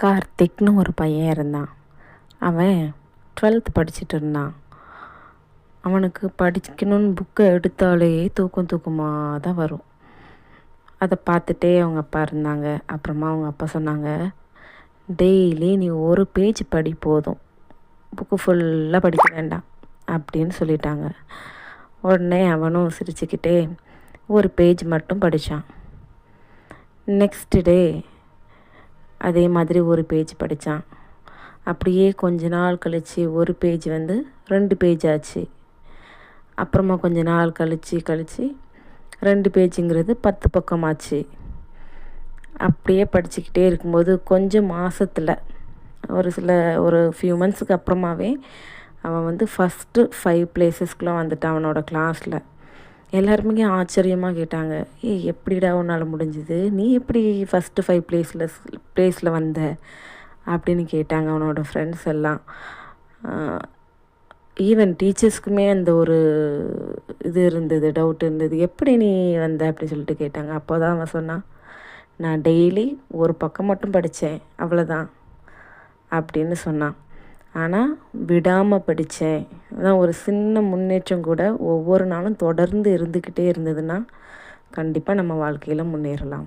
கார்த்திக்னு ஒரு பையன் இருந்தான். அவன் 12th படிச்சுட்டு இருந்தான். அவனுக்கு படிக்கணும்னு புக்கை எடுத்தாலே தூக்கமாக தான் வரும். அதை பார்த்துட்டே அவங்க அப்பா இருந்தாங்க. அப்புறமா அவங்க அப்பா சொன்னாங்க, டெய்லி நீ ஒரு பேஜ் படி போதும், புக்கு ஃபுல்லாக படிக்க வேண்டாம் அப்படின்னு சொல்லிட்டாங்க. உடனே அவனும் சிரிச்சுக்கிட்டே ஒரு பேஜ் மட்டும் படித்தான். நெக்ஸ்ட் டே அதே மாதிரி ஒரு பேஜ் படித்தான். அப்படியே கொஞ்ச நாள் கழித்து ஒரு பேஜ் 2 பேஜ் ஆச்சு. அப்புறமா கொஞ்ச நாள் கழித்து 2 பேஜுங்கிறது 10 பக்கமாச்சு. அப்படியே படிச்சுக்கிட்டே இருக்கும்போது கொஞ்சம் மாதத்தில் ஒரு ஃபியூ மந்த்ஸுக்கு அப்புறமாவே அவன் ஃபஸ்ட்டு 5 பிளேசஸ்க்குலாம் வந்துட்டான் அவனோட கிளாஸில். எல்லாருமே ஆச்சரியமாக கேட்டாங்க, எப்படிடா உன்னால் முடிஞ்சுது, நீ எப்படி ஃபஸ்ட்டு 5 பிளேஸில் வந்த அப்படின்னு கேட்டாங்க அவனோட ஃப்ரெண்ட்ஸ் எல்லாம். ஈவன் டீச்சர்ஸ்க்குமே அந்த ஒரு டவுட் இருந்தது, எப்படி நீ வந்த அப்படி சொல்லிட்டு கேட்டாங்க. அப்போ தான் அவன் சொன்னான், நான் டெய்லி ஒரு பக்கம் மட்டும் படித்தேன், அவ்வளோதான் அப்படின்னு சொன்னான். ஆனால் விடாமல் படித்தேன். அதான் ஒரு சின்ன முன்னேற்றம் கூட ஒவ்வொரு நாளும் தொடர்ந்து இருந்துக்கிட்டே இருந்ததுன்னா கண்டிப்பாக நம்ம வாழ்க்கையில் முன்னேறலாம்.